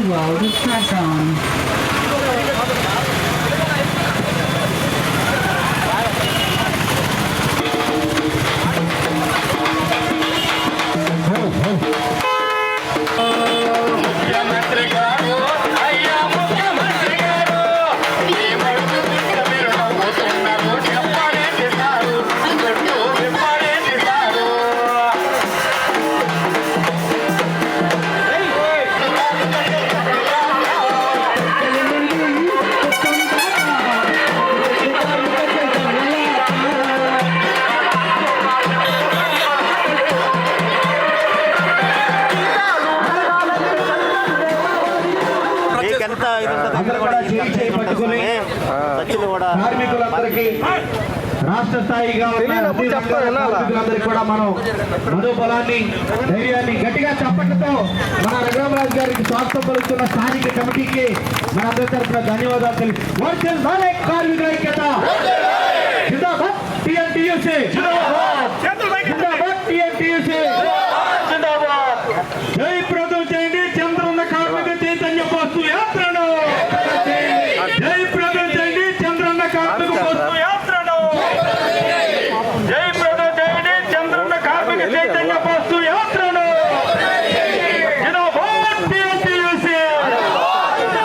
world of press-on. కార్మికులందరికీ రాష్ట్ర స్థాయిగా కార్మికులందరికీ కూడా మనం మనోబలాన్ని ధైర్యాన్ని గట్టిగా చప్పట్లతో మన రఘురామరాజు గారికి స్వాగతం పలుకుతున్న స్థానిక కమిటీకి మనందరి తరఫున ధన్యవాదాలు తెలియజేస్తున్నాం. కార్మికుల ఐక్యత జిందాబాద్ టీఎన్టీయూసీ జిందాబాద్ టీఎన్టీయూసీ జిందాబాద్. జయప్రదం చేయండి చంద్రన్న కార్మిక చైతన్య బస్సు యాత్రను. జయప్రదం చేయండి చంద్రన్న కార్మిక బస్సు యాత్రను. జయప్రదం చేయండి చంద్రన్న కార్మిక చైతన్య బస్సు యాత్రను. జిందాబాద్ టీఎన్టీయూసీ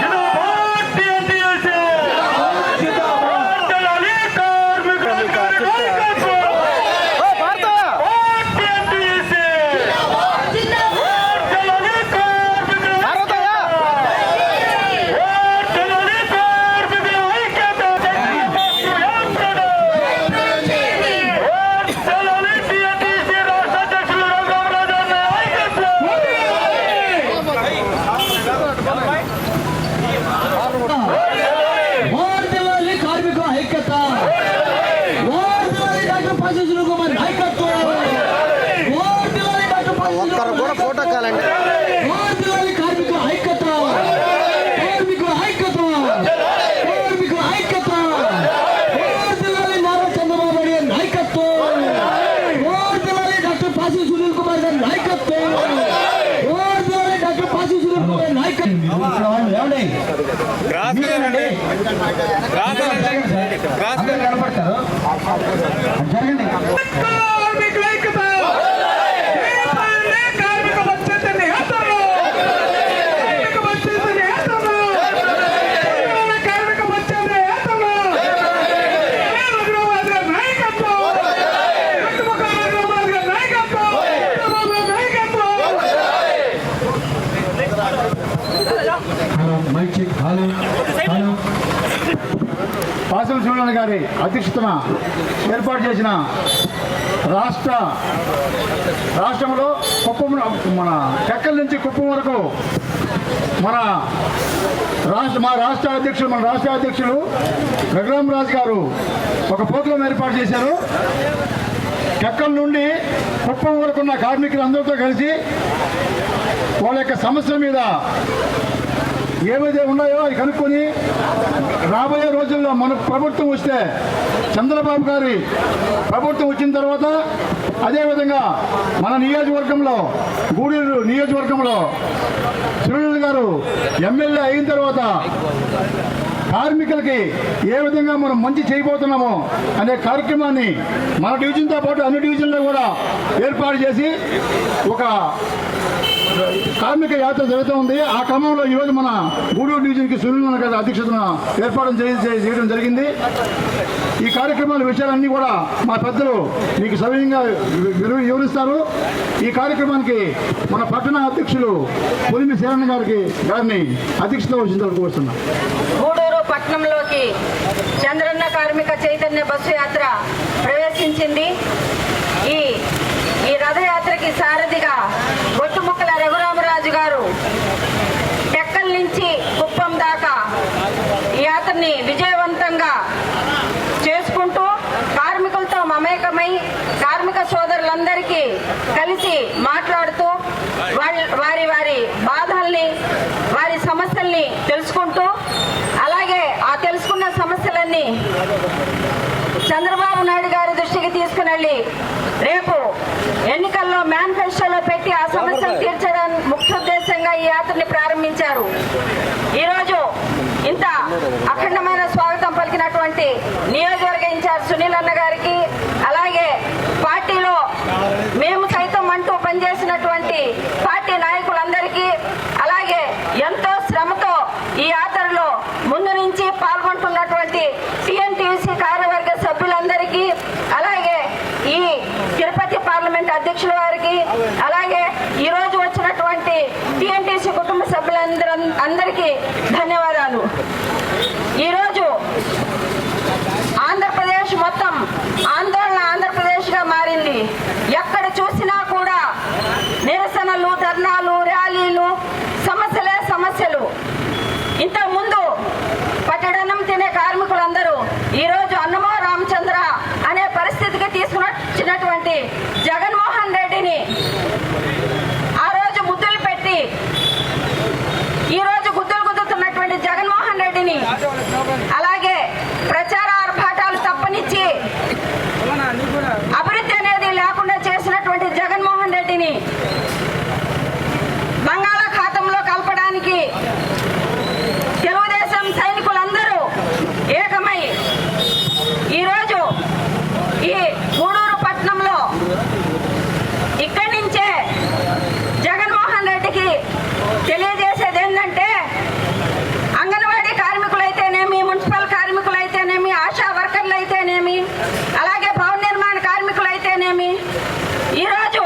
జిందాబాద్ టీఎన్టీయూసీ జిందాబాద్. దళాలి కార్మికుల నాయకత్వం. టీఎన్టీయూసీ దళాలి కార్మికుల ఒక్కరు కూడా ఫోటో కాలండి. కార్మికుల ఐక్యత కార్మికుల ఐక్యత కార్మికుల ఐక్యత. నారా చంద్రబాబు నాయుడు నాయకత్వం. డాక్టర్ పాసి సునీల్ కుమార్ గారి నాయకత్వం. డాక్టర్ పాసి సునీల్ కుమార్ నాయకత్వం. కనపడతారు జరగండి. కార్మికుల ఐక్యత పాసం సూరణ గారి అధ్యక్షతన ఏర్పాటు చేసిన రాష్ట్రంలో కుప్పం మన టెక్కల నుంచి కుప్పం వరకు మన రాష్ట్ర అధ్యక్షులు రఘురామరాజు గారు ఒక ప్రోగ్రాం ఏర్పాటు చేశారు. టెక్కల నుండి కుప్పం వరకు ఉన్న కార్మికులందరితో కలిసి వాళ్ళ యొక్క సమస్యల మీద ఏవైతే ఉన్నాయో అది కనుక్కొని రాబోయే రోజుల్లో మన ప్రభుత్వం వస్తే చంద్రబాబు గారి ప్రభుత్వం వచ్చిన తర్వాత అదేవిధంగా మన నియోజకవర్గంలో గూడూరు నియోజకవర్గంలో సునీల్ గారు ఎమ్మెల్యే అయిన తర్వాత కార్మికులకి ఏ విధంగా మనం మంచి చేయబోతున్నామో అనే కార్యక్రమాన్ని మన డివిజన్తో పాటు అన్ని డివిజన్లో కూడా ఏర్పాటు చేసి ఒక కార్మిక యాత్ర జరుగుతూ ఉంది. ఆ క్రమంలో ఈరోజు మన గూడూరు డివిజన్కి సునీల్ గారి అధ్యక్షతన ఏర్పాటు చేయడం జరిగింది. ఈ కార్యక్రమాల విషయాలన్నీ కూడా మా పెద్దలు మీకు సవినయంగా వివరిస్తారు. ఈ కార్యక్రమానికి మన పట్టణ అధ్యక్షులు పులిమి శరణ్ గారిని అధ్యక్షత వహించాలని కోరుతున్నాం. గూడూరు పట్టణంలోకి చంద్రన్న కార్మిక చైతన్య బస్సు యాత్ర ప్రవేశించింది. ఈ రథయాత్రకి సారథిగా గొట్టుముక్కల రఘురామరాజు గారు టెక్కల్ నుంచి కుప్పం దాకా ఈ యాత్రని విజయవంతంగా చేసుకుంటూ కార్మికులతో మమేకమై కార్మిక సోదరులందరికీ కలిసి మాట్లాడుతూ వారి బాధల్ని వారి సమస్యల్ని తెలుసుకుంటూ అలాగే ఆ తెలుసుకున్న సమస్యలన్నీ చంద్రబాబు నాయుడు గారి దృష్టికి తీసుకుని వెళ్ళి రేపు ఎన్నికల్లో మేనిఫెస్టోలో పెట్టి ఆ సమస్యలు తీర్చడానికి ముఖ్య ఉద్దేశంగా ఈ యాత్రని ప్రారంభించారు. చేసినటువంటి నియోజకవర్గ ఇన్ఛార్జ్ సునీల్ అన్న గారికి, అలాగే పార్టీలో మేము సైతం అంటూ పనిచేసినటువంటి పార్టీ నాయకులందరికీ, అలాగే ఎంతో శ్రమతో ఈ యాత్రలో ముందు నుంచి పాల్గొంటున్నటువంటి టీఎన్టీయూసీ కార్యవర్గ సభ్యులందరికీ, అలాగే ఈ తిరుపతి పార్లమెంట్ అధ్యక్షుల వారికి, అలాగే ఈరోజు వచ్చినటువంటి టీఎన్టీసీ కుటుంబ సభ్యులందరికీ ధన్యవాదాలు. ఈరోజు ఆంధ్రప్రదేశ్ మొత్తం ఆందోళన ఆంధ్రప్రదేశ్గా మారింది. ఎక్కడ చూసినా కూడా నిరసనలు, ధర్నాలు, ర్యాలీలు, సమస్యలే సమస్యలు. ఇంతకుముందు పట్టడనం తినే కార్మికులందరూ ఈరోజు అన్నమో రామచంద్ర అనే పరిస్థితికి తీసుకువచ్చినటువంటి జగన్మోహన్ రెడ్డిని ఆ రోజు ముద్దులు పెట్టి ఈరోజు గుద్దులు గుద్దుతున్నటువంటి జగన్మోహన్ రెడ్డిని, అలాగే ప్రచార ఆర్భాటాలు తప్పనిచ్చి అభివృద్ధి అనేది లేకుండా చేసినటువంటి జగన్మోహన్ రెడ్డిని బంగాళాఖాతంలో కలపడానికి తెలుగుదేశం సైనికులందరూ ఏకమై ఈరోజు ఈ గూడూరు పట్టణంలో ఇక్కడి నుంచే జగన్మోహన్ రెడ్డికి తెలియజేసేది ఏంటంటే, అంగన్వాడీ కార్మికులైతేనేమి, మున్సిపల్ కార్మికులైతేనేమి, ఆశా వర్కర్లు అయితేనేమి, అలాగే భవన నిర్మాణ కార్మికులైతేనేమి, ఈరోజు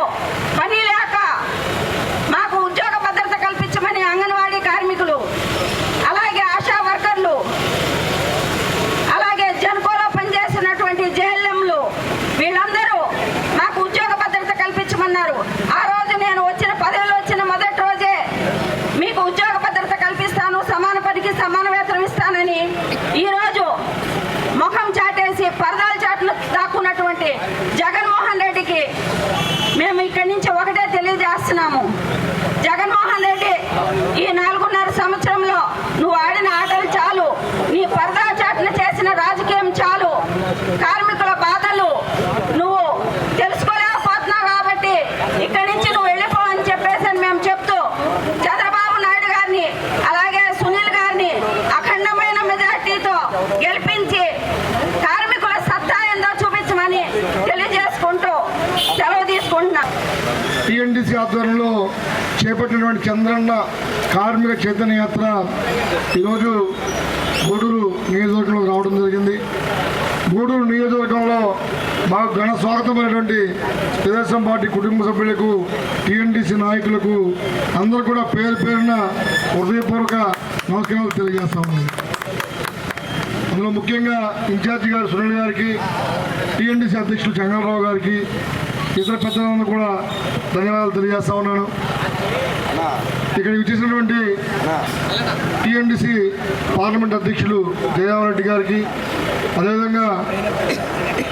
పని లేక మాకు ఉద్యోగ భద్రత కల్పించమని అంగన్వాడీ కార్మికులు, అలాగే ఆశా వర్కర్లు, అలాగే జన్కోలో పనిచేస్తున్నటువంటి జేఎల్ఎంలు, వీళ్ళందరూ మాకు ఉద్యోగ భద్రత కల్పించమన్నారు. ఆ రోజు నేను పదవిలో వచ్చిన మొదటి రోజే మీకు ఉద్యోగ భద్రత కల్పిస్తాను, సమాన పనికి సమాన వేతనం ఇస్తానని ఈరోజు ముఖం చాటేసి పరదాల చాట్లు దాక్కున్నటువంటి జగన్మోహన్ రెడ్డికి మేము ఇక్కడి నుంచి ఒకటే తెలియజేస్తున్నాము. జగన్మోహన్ రెడ్డి, ఈ 4.5 సంవత్సరంలో నువ్వు ఆడిన ఆటలు చాలు, నీ పరదా చాటును చేసిన రాజకీయం చాలు, కార్మికుల బాధలు నువ్వు తెలుసుకోలేకపోతున్నావు కాబట్టి ఇక్కడి నుంచి నువ్వు వెళ్ళిపో అని చెప్పేసి మేము చెప్తూ చంద్రబాబు నాయుడు గారిని, అలాగే సునీల్ గారిని అఖండమైన మెజార్టీతో గెలిపించి కార్మికుల సత్తా ఏందో చూపించమని తెలియజేసుకుంటూ సెలవు తీసుకుంటున్నాం. టీఎన్టీసీ ఆధ్వర్యంలో చేపట్టినటువంటి చంద్రన్న కార్మిక చైతన్య యాత్ర ఈరోజు గూడూరు నియోజకవర్గంలో రావడం జరిగింది. గూడూరు నియోజకవర్గంలో మాకు ఘన స్వాగతమైనటువంటి తెలుగుదేశం పార్టీ కుటుంబ సభ్యులకు, టీఎన్టీసీ నాయకులకు అందరూ కూడా పేరు పేరున హృదయపూర్వక నమస్కారాలు తెలియజేస్తా ఉన్నాను. అందులో ముఖ్యంగా ఇన్ఛార్జి గారు సునీల్ గారికి, టీఎన్టీసీ అధ్యక్షులు చంద్రరావు గారికి, ఇతర పెద్దలందరూ కూడా ధన్యవాదాలు తెలియజేస్తా ఉన్నాను. ఇక్కడికి వచ్చేసినటువంటి టీఎన్టీసీ పార్లమెంట్ అధ్యక్షులు జయరామరెడ్డి గారికి, అదేవిధంగా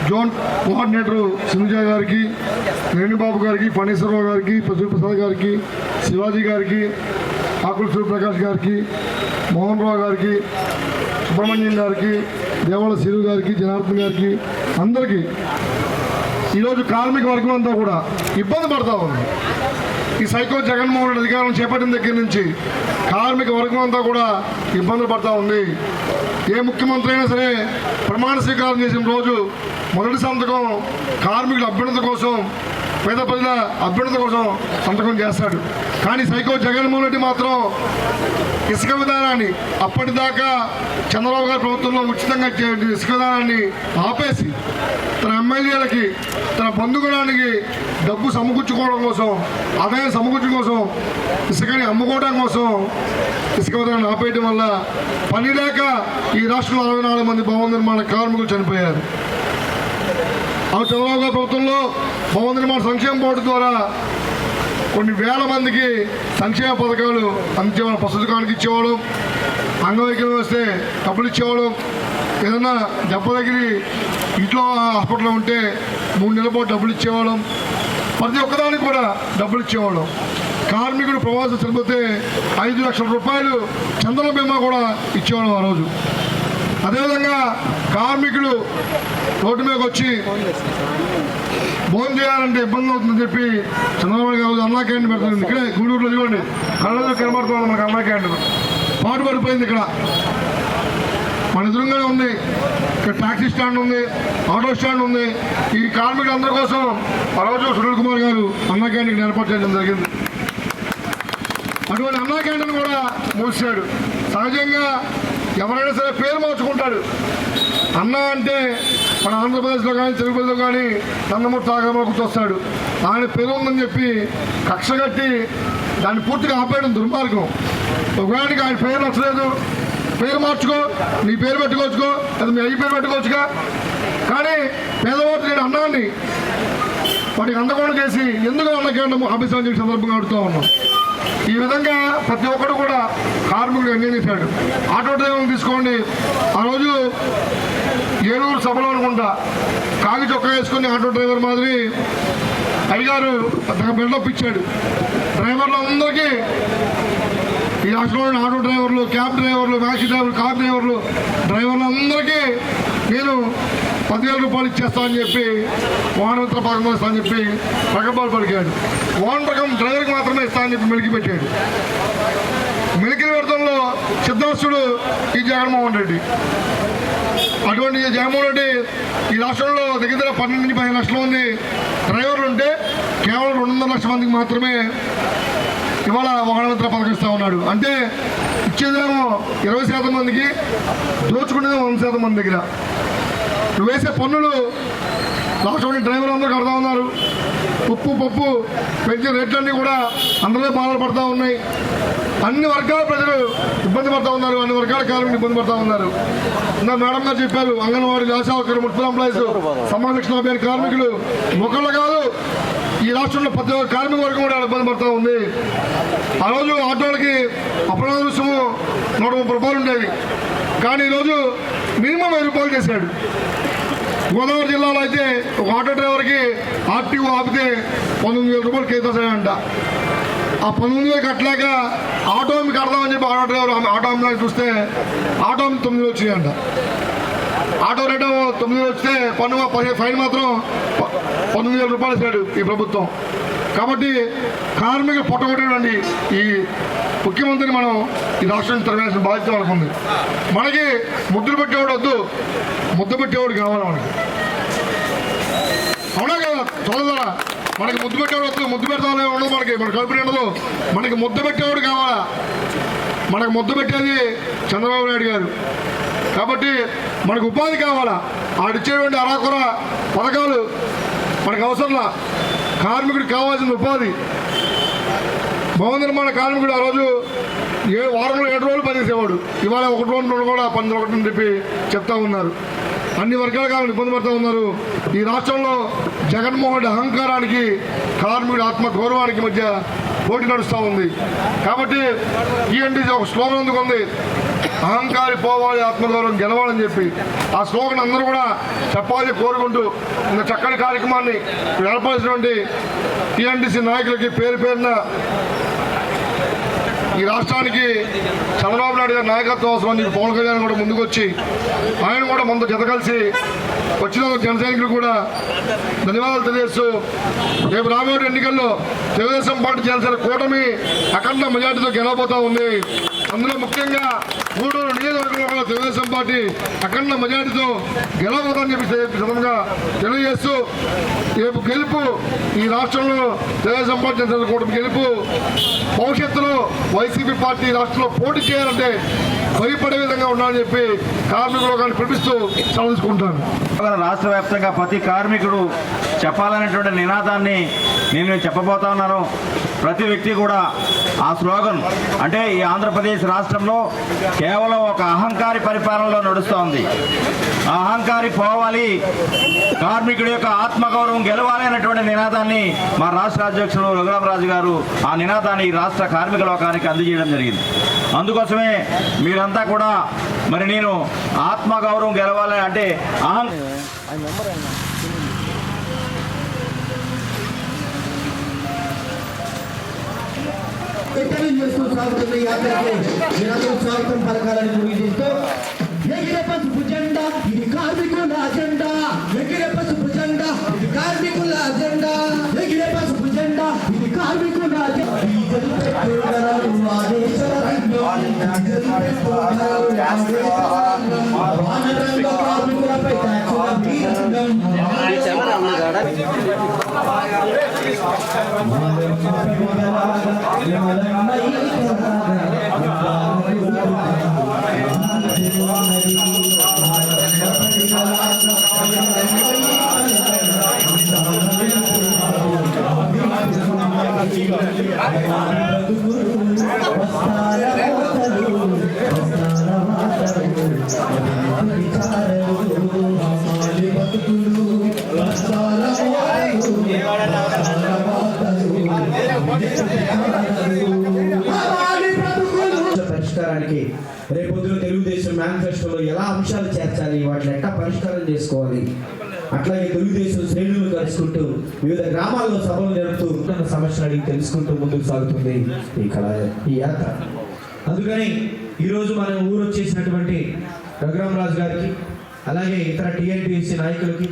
జోన్ కోఆర్డినేటర్ సింజా గారికి, వేణుబాబు గారికి, ఫణీశ్వరరావు గారికి, ప్రసాద్ గారికి, శివాజీ గారికి, ఆకుల సూర్యప్రకాష్ గారికి, మోహన్ రావు గారికి, సుబ్రహ్మణ్యం గారికి, దేవాల శిరు గారికి, జనార్దన్ గారికి, అందరికీ ఈరోజు కార్మిక వర్గం అంతా కూడా ఇబ్బంది పడతా ఉంది. ఈ సైకో జగన్మోహన్ రెడ్డి అధికారం చేపట్టిన దగ్గర నుంచి కార్మిక వర్గం అంతా కూడా ఇబ్బందులు పడతా ఉంది. ఏ ముఖ్యమంత్రి అయినా సరే ప్రమాణ స్వీకారం చేసిన రోజు మొదటి సంతకం కార్మికుల అభ్యున్నతి కోసం, పేద ప్రజల అభ్యున్నతి కోసం సంతకం చేస్తాడు. కానీ సైకో జగన్మోహన్ రెడ్డి మాత్రం ఇసుక విధానాన్ని, అప్పటిదాకా చంద్రబాబు గారి ప్రభుత్వంలో ఉచితంగా ఇసుక విధానాన్ని ఆపేసి తన ఎమ్మెల్యేలకి, తన బంధుగణానికి డబ్బు సమకూర్చుకోవడం కోసం, ఆదాయం సమకూర్చడం కోసం, ఇసుకని అమ్ముకోవడం కోసం ఇసుక విధానాన్ని ఆపేయడం వల్ల పని లేక ఈ రాష్ట్రంలో 64 మంది భవన నిర్మాణ కార్మికులు చనిపోయారు. ఆ చంద్రబాబు గారి ప్రభుత్వంలో భవన నిర్మాణ సంక్షేమ బోర్డు ద్వారా కొన్ని వేల మందికి సంక్షేమ పథకాలు అందించేవాళ్ళం. పశుదుకానికి ఇచ్చేవాడు, అంగవైకల్యం వస్తే డబ్బులు ఇచ్చేవాడు, ఏదైనా దెబ్బ తగిలి ఇంట్లో హాస్పిటల్లో ఉంటే 3 నెలల పాటు డబ్బులు ఇచ్చేవాళ్ళం. ప్రతి ఒక్కదానికి కూడా డబ్బులు ఇచ్చేవాళ్ళం. కార్మికుడు ప్రవాసం చనిపోతే 5 లక్షల రూపాయలు చంద్రబాబు బీమా కూడా ఇచ్చేవాళ్ళం ఆ రోజు. అదేవిధంగా కార్మికులు రోడ్డు మీదకి వచ్చి భోజనం చేయాలంటే ఇబ్బంది అవుతుందని చెప్పి చంద్రబాబు గారు అన్నా క్యాంటీన్ పెడుతుంది. ఇక్కడే గూడూరులో చూడండి, కళ్ళలో కనబడుతుంది మనకు అన్నా క్యాంటీన్. పాటుపడిపోయింది, ఇక్కడ మన ఎదురుగానే ఉంది. ఇక్కడ టాక్సీ స్టాండ్ ఉంది, ఆటో స్టాండ్ ఉంది. ఈ కార్మికులందరి కోసం ఆ రోజు సునీల్ కుమార్ గారు అన్నా క్యాంటీన్ ఏర్పాటు చేయడం జరిగింది. అటువంటి అన్నా క్యాంటీన్ కూడా మూసాడు. సహజంగా ఎవరైనా సరే పేరు మార్చుకుంటాడు. అన్న అంటే మన ఆంధ్రప్రదేశ్లో కానీ తెలుగులో కానీ నందమూరి తారక గుర్తొస్తాడు. ఆయన పేరు ఉందని చెప్పి కక్ష కట్టి దాన్ని పూర్తిగా ఆపేయడం దుర్మార్గం. ఒకవేళ ఆయన పేరు నచ్చలేదు, పేరు మార్చుకో, నీ పేరు పెట్టుకోవచ్చుకో, అది మీ అయ్యి పేరు పెట్టుకోవచ్చుగా. కానీ పేదవాడు నేను అన్నాన్ని వాటికి అందకుండా చేసి ఎందుకు అన్నకేండం ఆఫీస్ అని చెప్పి సందర్భంగా అడుగుతూ ఉన్నాం. ఈ విధంగా ప్రతి ఒక్కరు కూడా కార్మికుడు ఎంజాయ్ చేశాడు. ఆటో డ్రైవర్ని తీసుకోండి, ఆ రోజు ఏలూరు సభలో అనుకుంటా కాగి చొక్కా వేసుకుని ఆటో డ్రైవర్ మాదిరి అయ్యగారు బిల్డప్ ఇచ్చాడు. డ్రైవర్లు అందరికీ, ఈ రాష్ట్రంలోని ఆటో డ్రైవర్లు, క్యాబ్ డ్రైవర్లు, మ్యాక్సీ డ్రైవర్లు, కార్ డ్రైవర్లు అందరికీ నేను 10,000 రూపాయలు ఇచ్చేస్తానని చెప్పి వాహనమిత్ర పథకం ఇస్తానని చెప్పి ప్రగల్భాలు పలికాడు. వాహన రకం డ్రైవర్కి మాత్రమే ఇస్తానని చెప్పి మెలికి పెట్టాడు. మెలికిన పెడతంలో సిద్ధాస్తుడు ఈ జగన్మోహన్ రెడ్డి. అటువంటి జగన్మోహన్ రెడ్డి ఈ రాష్ట్రంలో దగ్గర 12 నుంచి 15 లక్షల మంది డ్రైవర్లు ఉంటే కేవలం 2.5 లక్షల మందికి మాత్రమే ఇవాళ వాహనమిత్ర పథకం ఇస్తా ఉన్నాడు. అంటే ఇచ్చేదేమో 20% మందికి, దోచుకునేదేమో 100% మంది దగ్గర. నువ్వు వేసే పన్నులు రాష్ట్రంలో డ్రైవర్లు అందరూ కడతా ఉన్నారు. ఉప్పు పప్పు పెంచిన రేట్లన్నీ కూడా అందరూ బాధలు పడతా ఉన్నాయి. అన్ని వర్గాల ప్రజలు ఇబ్బంది పడతా ఉన్నారు, అన్ని వర్గాల కార్మికులు ఇబ్బంది పడతా ఉన్నారు. మేడం గారు చెప్పారు, అంగన్వాడీ, ఆశావర్కర్లు, మున్సిపల్ ఎంప్లాయీస్, సమాజ రక్షణ అభియాన్ కార్మికులు ఒకళ్ళు కాదు, ఈ రాష్ట్రంలో ప్రతి ఒక్క కార్మిక వర్గం కూడా ఇబ్బంది పడతా ఉంది. ఆ రోజు ఆటోలకి అపరాధ రుసుము 130 రూపాయలు ఉండేది, కానీ ఈరోజు మినిమం 1000 రూపాయలు చేశాడు. గోదావరి జిల్లాలో అయితే ఒక ఆటో డ్రైవర్కి ఆర్టీఓ ఆపితే 19,000 రూపాయలు కేసు వస్తాయంట. ఆ 19,000 కట్టలేక ఆటో కడదామని చెప్పి ఆటో డ్రైవర్ ఆటో అమ్మడానికి చూస్తే ఆటో 9,000 వచ్చినాయంట. ఆటో రేటు 9,000 వస్తే పన్ను ఫైన్ మాత్రం 19,000 రూపాయలు ఇచ్చాడు ఈ ప్రభుత్వం. కాబట్టి కార్మికులు పొట్టగొట్టండి ఈ ముఖ్యమంత్రిని మనం ఈ రాష్ట్రాన్ని తరవేసిన బాధ్యత మనకు ఉంది. మనకి ముద్దులు పెట్టేవాడు వద్దు, ముద్ద పెట్టేవాడు కావాలి మనకి. అవునా కదా చదువుదా? మనకి ముద్దు పెట్టేవాడు వద్దు, ముద్దు పెడతానే ఉండదు, మన కడుపు ఉండదు. మనకి ముద్ద పెట్టేవాడు కావాలా? మనకు ముద్ద పెట్టేది చంద్రబాబు నాయుడు గారు. కాబట్టి మనకు ఉపాధి కావాలా? ఆడిచ్చేటువంటి అరాకొర పథకాలు మనకు అవసరంలా. కార్మికుడికి కావాల్సిన ఉపాధి. భవన నిర్మాణ కార్మికుడు ఆ రోజు వారంలో 7 రోజులు పనిచేసేవాడు, ఇవాళ 1 రోజు కూడా పని దొరకటని చెప్పి చెప్తా ఉన్నారు. అన్ని వర్గాల కార్మికులు ఇబ్బంది పడుతూ ఉన్నారు. ఈ రాష్ట్రంలో జగన్మోహన్ రెడ్డి అహంకారానికి, కార్మికుడి ఆత్మ గౌరవానికి మధ్య పోటీ నడుస్తూ ఉంది. కాబట్టి ఈఎన్టీసీ ఒక స్లోగన్ అందుకుంది, అహంకారి పోవాలి, ఆత్మగౌరవం గెలవాలని చెప్పి. ఆ స్లోగన్ అందరూ కూడా చెప్పాలని కోరుకుంటూ ఇంత చక్కని కార్యక్రమాన్ని ఏర్పరిచినటువంటి టీఎన్టీసీ నాయకులకి పేరు పేరున ఈ రాష్ట్రానికి చంద్రబాబు నాయుడు గారి నాయకత్వం అవసరం అని పవన్ కళ్యాణ్ కూడా ముందుకు వచ్చి ఆయన కూడా మనతో జత కలిసి వచ్చిన జన సైనికులు కూడా ధన్యవాదాలు తెలియజేస్తూ రేపు రాబోయే ఎన్నికల్లో తెలుగుదేశం పార్టీ జనసేన కూటమి అఖండ మెజార్టీతో గెలవబోతా ఉంది. అందులో ముఖ్యంగా గూడూరు నియోజకవర్గంలో తెలుగుదేశం పార్టీ అఖండ మెజార్టీతో గెలవబోతుందని చెప్పి సందర్భంగా తెలియజేస్తూ రేపు గెలుపు ఈ రాష్ట్రంలో తెలుగుదేశం పార్టీ జనసేన కూటమి గెలుపు. భవిష్యత్తులో వైసీపీ పార్టీ రాష్ట్రంలో పోటీ చేయాలంటే భయపడే విధంగా ఉండాలని చెప్పి కార్మికులు కానీ పిలిపిస్తూ చదువుకుంటాను. రాష్ట్ర వ్యాప్తంగా ప్రతి కార్మికుడు చెప్పాలనేటువంటి నినాదాన్ని నేను చెప్పబోతా ఉన్నాను. ప్రతి వ్యక్తి కూడా ఆ స్లోగన్, అంటే ఈ ఆంధ్రప్రదేశ్ రాష్ట్రంలో కేవలం ఒక అహంకారి పరిపాలనలో నడుస్తూ ఉంది. ఆ అహంకారి పోవాలి, కార్మికుడి యొక్క ఆత్మగౌరవం గెలవాలి అనేటువంటి నినాదాన్ని మా రాష్ట్ర అధ్యక్షులు రఘురామరాజు గారు ఆ నినాదాన్ని ఈ రాష్ట్ర కార్మిక లోకానికి అందజేయడం జరిగింది. అందుకోసమే మీరంతా కూడా మరి నేను ఆత్మగౌరవం గెలవాలి అంటే స్వాగతం పలకాలని ముగిస్తూ ఎగిరే పసుపు జెండా ఇది కార్మికుల అజెండా, ఎగిరే పసుపు జెండా ఇది కార్మికుల అజెండా, ఎగిరే పసుపు జెండా ఇది కార్మికుల అజెండా. కార్మికుల అమ్మగాడ పరిష్కారానికి రేపొద్దున తెలుగుదేశం మేనిఫెస్టోలో ఎలా అంశాలు చేర్చాలి, వాటిని ఎట్లా పరిష్కారం చేసుకోవాలి, అట్లాగే తెలుగుదేశం శ్రేణులు కలుసుకుంటూ వివిధ గ్రామాల్లో సభలు జరుపుతూ సమస్యలు అడిగి తెలుసుకుంటూ ముందుకు సాగుతుంది ఈ యాత్ర. అందుకని ఈరోజు మన ఊరు వచ్చేసినటువంటి రఘురామరాజు గారికి అలాగే ఇతర టీఎన్టీసీ నాయకులకి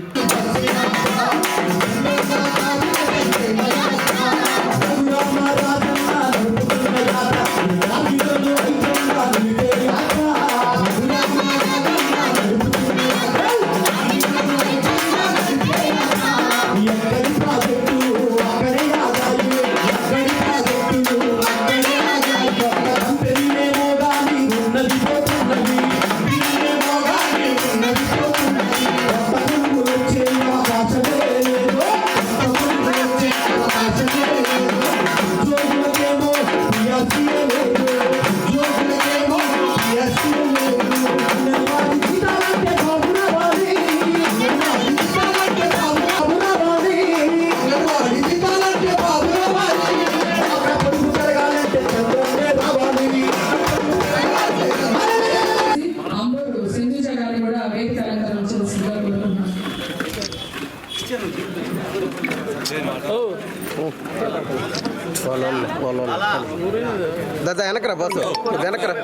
దాదా వెనకరా బస్సు వెనకరా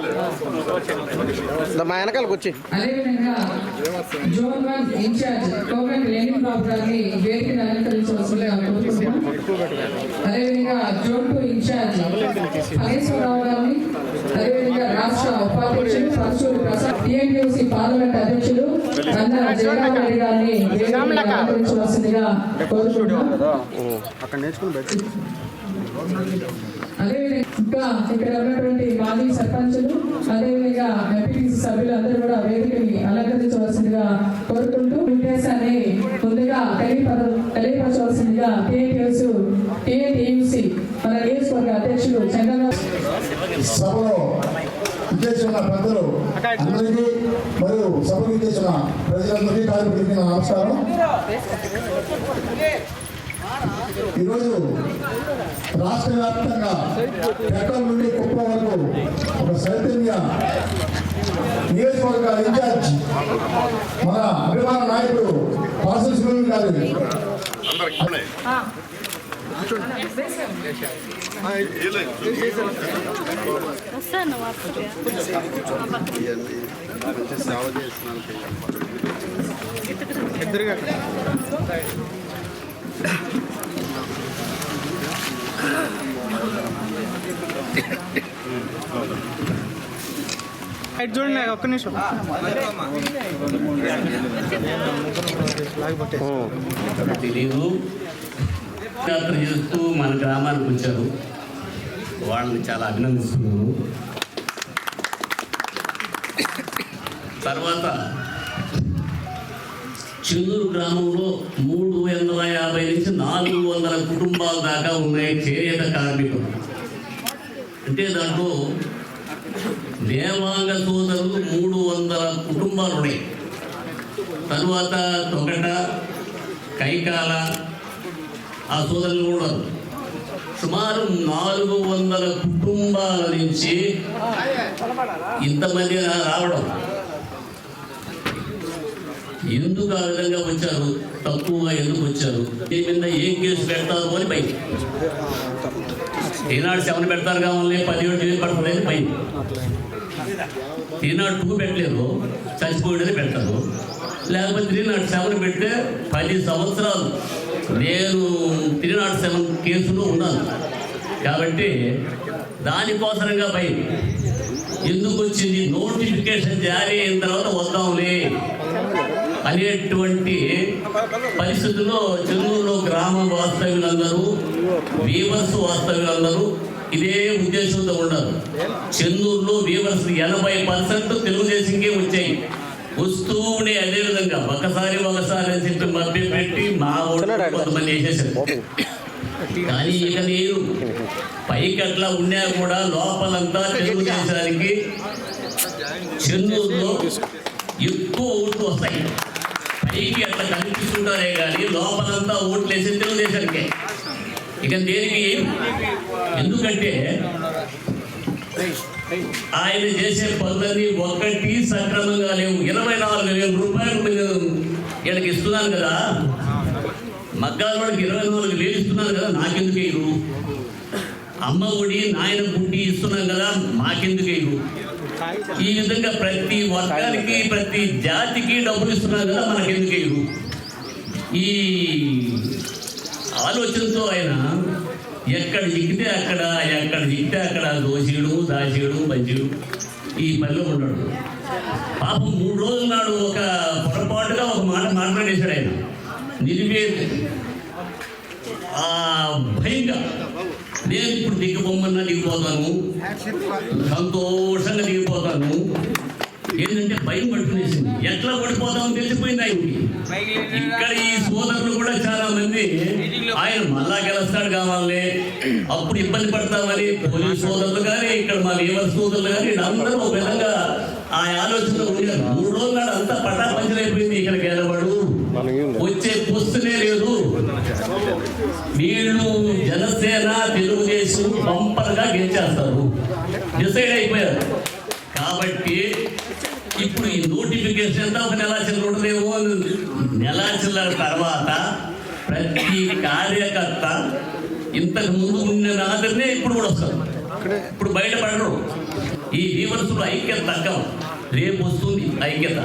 మా వెనకాలకు వచ్చి అదేవిధంగా జోన్ 1 ఇన్ఛార్జ్ కోవెంట్ లెనిన్ బాబు గారిని వేదికను అలంకరించవలసిందిగా కోరుతున్నాం. అదేవిధంగా జోన్ 2 ఇన్ఛార్జ్ హరీశ్వరరావు గారిని, అదేవిధంగా రాష్ట్ర ఉపాధ్యక్షులు పరశూరి ప్రసాద్, టీఎన్టీసీ పార్లమెంట్ అధ్యక్షులు కన్నా జయరామ రెడ్డి గారిని వేదికను అలంకరించవలసిందిగా కోరుతున్నాం. అదేవిధంగా ఇంకా ఇక్కడ ఉన్నటువంటి మాజీ సర్పంచులు, అదేవిధంగా ఎంపీటీసీ సభ్యులు అందరూ కూడా వేదికని అలంకరించవలసిందిగా కోరుకుంటూ ఉద్దేశాన్ని ముందుగా తెలియపరచవలసిందిగా టీఎన్టీయూసీ మన నియోజకవర్గ అధ్యక్షులు చంద్రబాబు సభలో విచ్చేసిన పెద్దలు అందరికీ మరియు సభకు విచ్చేసిన ప్రజలందరికీ కార్యక్రమానికి నా నమస్కారం. ఈరోజు రాష్ట్ర వ్యాప్తంగా ఎక్కడి నుండి కుప్ప వరకు ఒక చైతన్య నియోజకవర్గ ఇన్ఛార్జ్ మన అభిమాన నాయకుడు పార్సల్ సునీల్ గారు చూడండి ఒక్క నిమిషం తెలీదు యాత్ర చేస్తూ మన గ్రామానికి వచ్చారు, వాళ్ళని చాలా అభినందిస్తున్నాను. తర్వాత చెన్నూరు గ్రామంలో 350 నుంచి 400 కుటుంబాల దాకా ఉన్నాయి చేనేత కార్మికులు. అంటే దాంట్లో దేవాంగ సోదరులు 300 కుటుంబాలు ఉన్నాయి. తర్వాత తొగట, కైకాల ఆ సోదరులు కూడా సుమారు 400 కుటుంబాల నుంచి ఇంతమంది రావడం. ఎందుకు ఆ విధంగా వచ్చారు, తక్కువగా ఎందుకు వచ్చారు, దీని మీద ఏం కేసు పెడతారు అని భయం. ఈనాడు 7 పెడతారు కావాలి, 17 పడుతుంది అని భయం. ఈనాడు 2 పెట్టలేదు, చచ్చిపోయేది పెడతారు. లేకపోతే 307 పెడితే 10 సంవత్సరాలు నేను 307 కేసులో ఉన్నాను. కాబట్టి దానికోసరంగా భయం. ఎందుకు వచ్చింది, నోటిఫికేషన్ జారీ అయిన తర్వాత వద్దాంలే అనేటువంటి పరిస్థితుల్లో చెన్నూరులో గ్రామ వాస్తవ్యులందరూ, వీవర్స్ వాస్తవ్యులందరూ ఇదే ఉద్దేశంతో ఉన్నారు. చెన్నూరులో వీవర్స్ 80% తెలుగుదేశంకే వచ్చాయి. వస్తూనే అదే విధంగా ఒకసారి అని చెప్పి మభ్య పెట్టి మా ఓట్లు కొంతమంది వేసేసారు. కానీ ఇక నేను పైకి అట్లా ఉన్నా కూడా లోపలంతా తెలుగుదేశానికి చెన్నూరులో ఎక్కువ ఓట్లు వస్తాయి. పైకి అట్లా కనిపిస్తుంటారే కానీ లోపలంతా ఓట్లు వేసే తెలుగుదేశానికే. ఇక దేనికి ఎందుకంటే ఆయన చేసే పనులన్నీ ఒక్కటి సక్రమంగా లేవు. 24,000 రూపాయలు వీళ్ళకి ఇస్తున్నాను కదా, మగ్గాల వాళ్ళకి 24,000 ఇస్తున్నాను కదా, నాకెందుకు వేయరు? అమ్మ ఒడి నాయన పుట్టి ఇస్తున్నాం కదా, మాకెందుకు వేయరు? ఈ విధంగా ప్రతి వర్గానికి ప్రతి జాతికి డబ్బులు ఇస్తున్నాం కదా, మనకెందుకు వేయరు? ఈ ఆలోచనతో ఆయన ఎక్కడ దిగితే అక్కడ దోషిడు దాచీడు మంచిడు ఈ పనిలో ఉన్నాడు. పాపం 3 రోజుల నాడు ఒక పొరపాటుగా ఒక మాట మాట్లాడేశాడు ఆయన. భయంగా నేను ఇప్పుడు దిగిపోమన్నా దిగిపోతాను, సంతోషంగా దిగిపోతాను. ఏంటంటే భయం పట్టుకునేసింది. ఎట్లా పడిపోతామని తెలిసిపోయింది ఆయనకి. ఇక్కడ ఈ సోదరులు కూడా చాలా మంది ఆయన మళ్ళా గెలుస్తాడు కావాలని అప్పుడు ఇబ్బంది పడతామని పోలీస్ సోదరులు కానీ ఇక్కడ మా వీవర్ సోదరులు కానీ అందరూ ఒక విధంగా ఆ ఆలోచనలో ఉండేది. 3 రోజుల నాడు అంతా పటాపంచలైపోయింది. ఇక్కడ గెలవడు, వచ్చే పొస్తునే లేదు. వీళ్ళు జనసేన తెలుగుదేశం బంపర్గా గెలిచేస్తారు డిసైడ్ అయిపోయారు. కాబట్టి ఇప్పుడు ఈ నోటిఫికేషన్ అంతా ఒక నెల చిల్లర ఉండదేమో. నెల చిల్లర తర్వాత ప్రతి కార్యకర్త ఇంతకు ముందు ఉన్న మాదిరినే ఇప్పుడు కూడా వస్తారు. ఇప్పుడు బయటపడరు. ఈ వీవర్స్లో ఐక్యత తగ్గం. రేపు వస్తుంది ఐక్యత.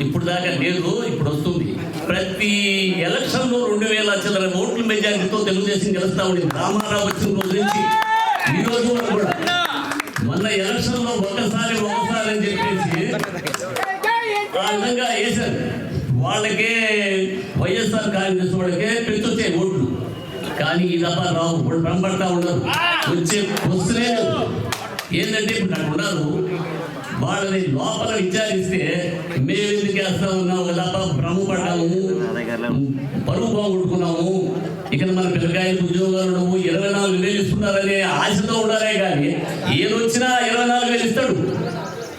ఇప్పుడు దాకా లేదు, ఇప్పుడు వస్తుంది. ప్రతి ఎలక్షన్లో 2,000 చిల్లర ఓట్ల మెజారిటీతో తెలుగుదేశం గెలుస్తా ఉంది. రామారావు వచ్చిన రోజు నుంచి ఈ రోజు వరకు కూడా. మొన్న ఎలక్షన్లో ఒకసారి అని చెప్పేసి ఆ విధంగా వేశారు. వాళ్ళకే వైఎస్ఆర్ కాంగ్రెస్ వాళ్ళకే పెంచొచ్చే ఓట్లు. కానీ ఈ దఫా రావు, ఇప్పుడు భ్రమపడతా ఉండరు. వచ్చే వస్తులే ఏంటంటే ఇప్పుడు అక్కడ ఉన్నారు. వాళ్ళని లోపల విచారిస్తే మేము ఎందుకు వేస్తా ఉన్నాము, ఒక దఫా భ్రమపడ్డాము, పరువు బాగుంటున్నాము, ఇక్కడ మన పిల్లకాయలు ఉద్యోగాలు 24,000 ఇస్తున్నారనే ఆశతో ఉండాలే. కానీ ఏది వచ్చినా 24,000 ఇస్తాడు.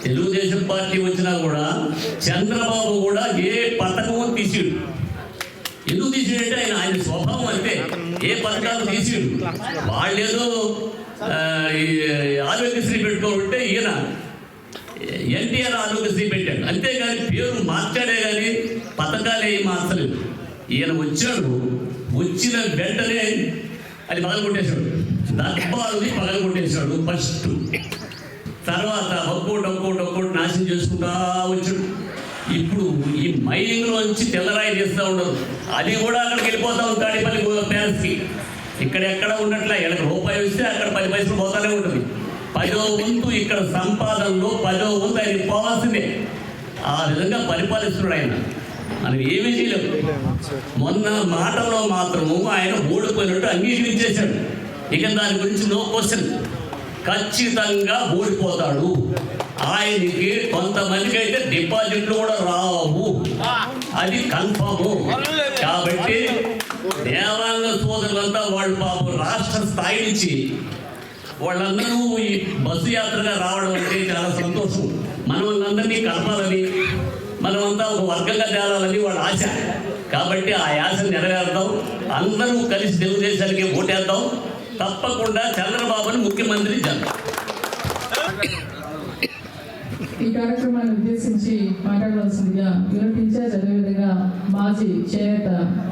తెలుగుదేశం పార్టీ వచ్చినా కూడా చంద్రబాబు కూడా ఏ పథకం తీసాడు. ఎందుకు తీసాడంటే ఆయన స్వభావం అంటే ఏ పథకాలు తీసాడు. వాళ్ళేదో ఆరోగ్యశ్రీ పెట్టుకోవాలంటే ఈయన ఎన్టీఆర్ ఆరోగ్యశ్రీ పెట్టాడు. అంతేగాని పేరు మార్చాడే కానీ పథకాలు ఏమి మార్చలేదు. ఈయన వచ్చాడు, వచ్చిన వెంటనే అది పగలగొట్టేశాడు. దర్బారుని పగలగొట్టేశాడు ఫస్ట్. తర్వాత ఒక్కోటి నాశనం చేసుకుంటా వచ్చాడు. ఇప్పుడు ఈ మైనింగ్లో నుంచి తెల్లరాయి తీస్తూ ఉండదు. అది కూడా అక్కడికి వెళ్ళిపోతా ఉంటాడు. పల్లి ప్యాన్స్కి ఇక్కడెక్కడ ఉన్నట్లే. వీళ్ళకి రూపాయి వస్తే అక్కడ 10 పైసలు పోతానే ఉంటుంది. 10వ వంతు ఇక్కడ సంపాదనలో 10వ వంతు ఆయన పోవాల్సిందే. ఆ విధంగా పరిపాలిస్తున్నాడు ఆయన. మనం ఏమీ చేయలేము. మొన్న మాటలో మాత్రము ఆయన ఓడిపోయినట్టు అంగీకరించేశాడు. ఇక దాని గురించి నో క్వశ్చన్. ఖచ్చితంగా ఓడిపోతాడు. ఆయనకి కొంతమందికి అయితే డిపాజిట్లు కూడా రావు, అది కన్ఫర్ము. కాబట్టి దేవాంగ సోదరులంతా వాళ్ళు పాపం రాష్ట్ర స్థాయి నుంచి వాళ్ళందరూ ఈ బస్సు యాత్రగా రావడం అంటే చాలా సంతోషం. మనల్ని కలపాలని, మనమంతా ఒక వర్గంగా తేలాలని వాళ్ళ ఆశ. కాబట్టి ఆ ఆశను నెరవేర్దాం. అందరూ కలిసి తెలుగుదేశానికి ఓటేద్దాం. తప్పకుండా చంద్రబాబుని ముఖ్యమంత్రి చేద్దాం. ఈ కార్యక్రమాన్ని ఉద్దేశించి మాట్లాడవలసిందిగా యూనిట్ ఇన్ఛార్జ్ అదేవిధంగా మాజీ చేనేత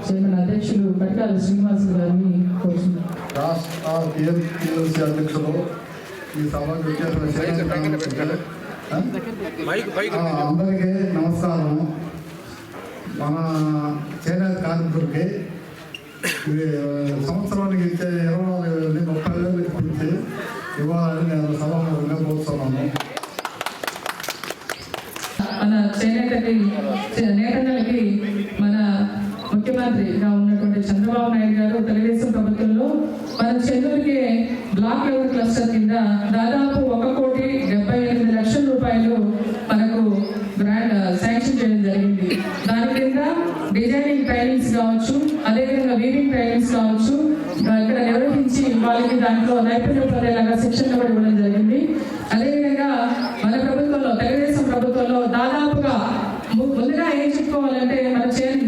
చైర్మన్ అధ్యక్షులు పట్టాల శ్రీనివాసులు గారిని కోరుతున్నారు. రాష్ట్ర టీఎంసీ అధ్యక్షులు ఈ సభకు అందరికీ నమస్కారం. మన చేనేత కార్మికులకి సంవత్సరానికి ఇచ్చే 24,000 30,000 ఇచ్చి ఇవ్వాలని నేను సభాముఖంగా కోరుతున్నాను. మన నేతన్నలకి మన ముఖ్యమంత్రిగా ఉన్నటువంటి చంద్రబాబు నాయుడు గారు తెలుగుదేశం ప్రభుత్వంలో మన చెన్నూరుకి బ్లాక్ లెవెల్ క్లస్టర్ కింద దాదాపు 1,78,00,000 రూపాయలు మనకు గ్రాంట్ శాంక్షన్ చేయడం జరిగింది. దాని కింద డిజైనింగ్ ట్రైనింగ్స్ కావచ్చు, అదేవిధంగా వీవింగ్ ట్రైనింగ్స్ కావచ్చు ఇక్కడ నిర్వహించి వాళ్ళకి దాంట్లో నైపుణ్యం పొందేలాగా శిక్షణ కూడా ఇవ్వడం జరిగింది. అదేవిధంగా మన ప్రభుత్వంలో తెలుగుదేశం ప్రభుత్వంలో దాదాపుగా ముందుగా ఏం చెప్పుకోవాలంటే మన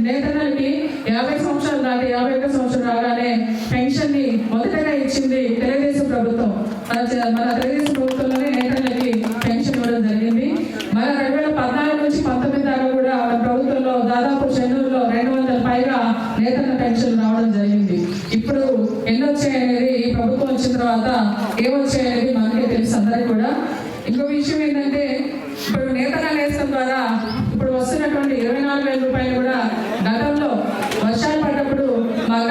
నేతన్నలకి 50 సంవత్సరాలు దాటి 51 సంవత్సరం రాగానే పెన్షన్ ని మొదటగా ఇచ్చింది తెలుగుదేశం ప్రభుత్వం. మన తెలుగుదేశం ప్రభుత్వంలోనే నేతన్నలకి పెన్షన్ ఇవ్వడం జరిగింది. మన 2014 నుంచి 19 దాకా కూడా మన ప్రభుత్వంలో దాదాపు చెన్నూరులో 200 పైగా నేతన్న పెన్షన్ రావడం జరిగింది. ఇప్పుడు ఎన్ని వచ్చాయనేది ఈ ప్రభుత్వం వచ్చిన తర్వాత ఏమొచ్చాయనేది మనకే తెలుసు అందరికీ కూడా. ఇంకో విషయం ఏంటంటే ఇప్పుడు నేతన్న నేస్తం ద్వారా ఇప్పుడు వస్తున్నటువంటి 24,000 రూపాయలు కూడా గతంలో వర్షాలు పడ్డప్పుడు మగ్గ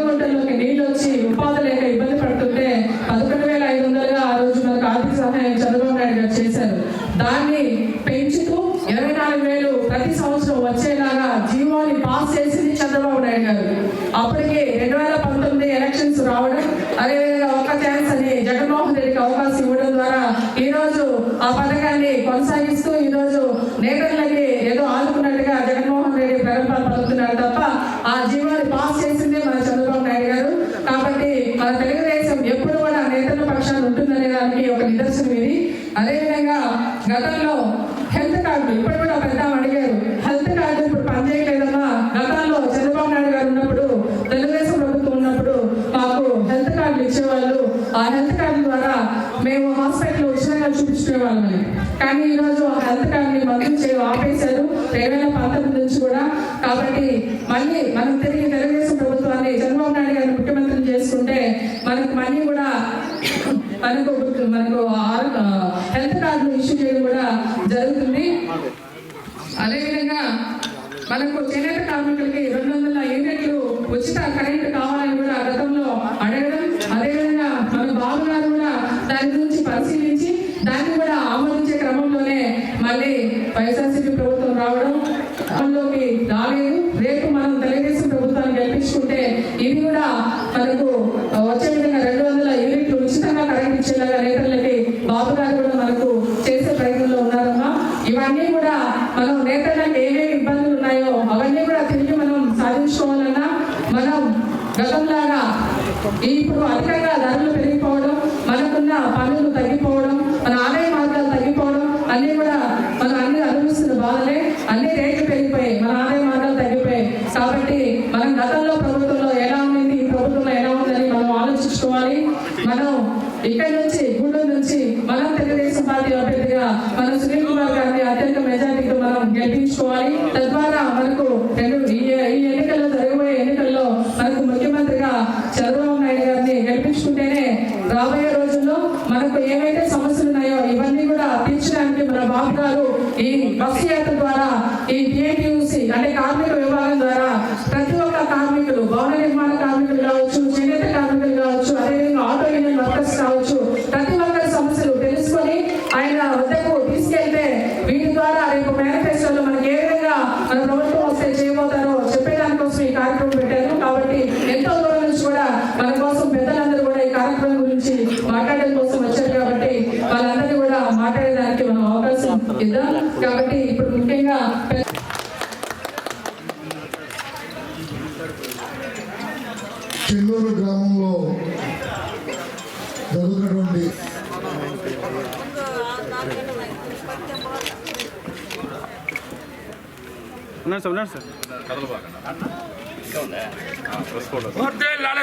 గుంటల్లోకి నీళ్ళు వచ్చి ఉపాధి లేక ఇబ్బంది పడుతుంటే 11,500గా ఆ రోజు మనకు ఆర్థిక సహాయం చంద్రబాబు నాయుడు గారు చేశారు. దాన్ని పెంచుతూ 24,000 ప్రతి సంవత్సరం వచ్చేలాగా జీవోని పాస్ చేసింది చంద్రబాబు నాయుడు గారు. అప్పటికి 2019 ఎలక్షన్స్ రావడం, అదేవిధంగా ఒక్క ఛాన్స్ అని జగన్మోహన్ రెడ్డికి అవకాశం ఇవ్వడం ద్వారా ఈ రోజు ఆ పథకాన్ని కొనసాగిస్తూ ఈ రోజు నేతలకి ఏదో ఆదుకున్నట్టుగా జగన్మోహన్ రెడ్డి ప్రగల్భాలు పలుకుతున్నారు తప్ప ఆ జీవోని పాస్ చేసిందే మన చంద్రబాబు నాయుడు గారు. కాబట్టి మన తెలుగుదేశం ఎప్పుడు కూడా నేతల పక్షాన్ని ఉంటుందనే దానికి ఒక నిదర్శనం ఇది. అదేవిధంగా గతంలో హెల్త్ కార్డు ఇప్పుడు కూడా పెద్ద అడిగారు, హెల్త్ కార్డు ఇప్పుడు పనిచేయలేదమ్మా. గతంలో చంద్రబాబు నాయుడు గారు ఉన్నప్పుడు తెలుగుదేశం ప్రభుత్వం ఉన్నప్పుడు మాకు హెల్త్ కార్డులు ఇచ్చేవాళ్ళు. ఆ హెల్త్ కార్డు ద్వారా మేము హాస్పిటల్ ఉచితంగా చూపించుకునే వాళ్ళమని. కానీ ఈరోజు ఆ హెల్త్ కార్డుని మంజూరు చేయడం ఆపేశారు 2019 నుంచి కూడా. కాబట్టి మళ్ళీ మనం తిరిగి తెలుగుదేశం ప్రభుత్వాన్ని చంద్రబాబు నాయుడు గారిని ముఖ్యమంత్రిని చేసుకుంటే మళ్ళీ కూడా మనకు హెల్త్ కార్డులు ఇష్యూ చేయడం కూడా జరుగుతుంది. అదేవిధంగా మనకు చేనేత కార్మికులకి 200 యూనిట్లు ఉచిత కరెంటు కావాలని కూడా గతంలో అడగడం, అదేవిధంగా మన బాబు గారు కూడా దాని గురించి పరిశీలించి దాన్ని కూడా ఆమోదించే క్రమంలోనే మళ్ళీ వైఎస్ఆర్సీపీ ప్రభుత్వం రావడం అమల్లోకి రాలేదు. రేపు మనం తెలుగుదేశం ప్రభుత్వాన్ని గెలిపించుకుంటే ఇది కూడా మనకు వచ్చే విధంగా 200 యూనిట్లు ఉచితంగా కరెంట్ ఇచ్చేలాగా నేతలకి బాబు గారు కూడా మనకు చేసే ప్రయత్నంలో ఉన్నారమ్మా. ఇవన్నీ కూడా మనం నేతలకు ఏమేమి ఇబ్బందులు ఉన్నాయో అవన్నీ కూడా తిరిగి మనం సాధించుకోవాలన్నా మనం గతంలాగా ఇప్పుడు అధికంగా ధరలు పెరిగిపోవడం, మనకున్న పనులు తగ్గిపోవడం, మన ఆదాయ మార్గాలు తగ్గిపోవడం అన్నీ కూడా మనం అన్ని అనుభవిస్తున్న బాధలే. అన్ని రేట్లు పెరిగిపోయాయి, మన ఆదాయ మార్గాలు తగ్గిపోయాయి. కాబట్టి మనం గతంలో ప్రభుత్వంలో ఎలా ఉంది, ఈ ప్రభుత్వంలో ఎలా ఉందని మనం ఆలోచించుకోవాలి. మనం ఇక్కడ నుంచి గూడూరు నుంచి మనం తెలుగుదేశం పార్టీ అభ్యర్థిగా మన సునీల్ కుమార్ గారిని అత్యంత మెజారిటీతో మనం గెలిపించుకోవాలి. తద్వారా మనకు ఈ ఎన్నికల్లో జరగబోయే ఎన్నికల్లో మనకు ముఖ్యమంత్రిగా చంద్రబాబు నాయుడు గారిని గెలిపించుకుంటేనే రాబోయే రోజుల్లో మనకు ఏవైతే సమస్యలు ఉన్నాయో ఇవన్నీ కూడా తీర్చడానికి మన బాబు గారు ఈ బస్సు యాత్ర ద్వారా ఈ టీఐటీయూసీ అంటే కార్మిక విభాగం ద్వారా ప్రతి ఒక్క కార్మికులు, భవన నిర్మాణ కార్మికులు కావచ్చు, చేనేత కార్మికులు కావచ్చు, అదేవిధంగా ఆటో యూనియన్ వర్కర్స్ కావచ్చు, ప్రతి ఒక్కరి సమస్యలు తెలుసుకొని ఆయన వద్దకు తీసుకెళ్తే వీటి ద్వారా రేపు మేనిఫెస్టోలో మనకి ఏ విధంగా మన ప్రభుత్వం వస్తే చేయబోతారో చెప్పేదానికోసం ఈ కార్యక్రమం పెట్టారు. కాబట్టి ఎంతో దూరం నుంచి కూడా మన కోసం పెద్దలందరూ కూడా ఈ కార్యక్రమం గురించి మాట్లాడడం కోసం వచ్చారు. కాబట్టి వాళ్ళందరినీ కూడా మాట్లాడేదానికి మనం అవకాశం ఇద్దాం. కాబట్టి ఇప్పుడు ముఖ్యంగా చెన్నూరు గ్రామంలో జరుగుతున్నటువంటి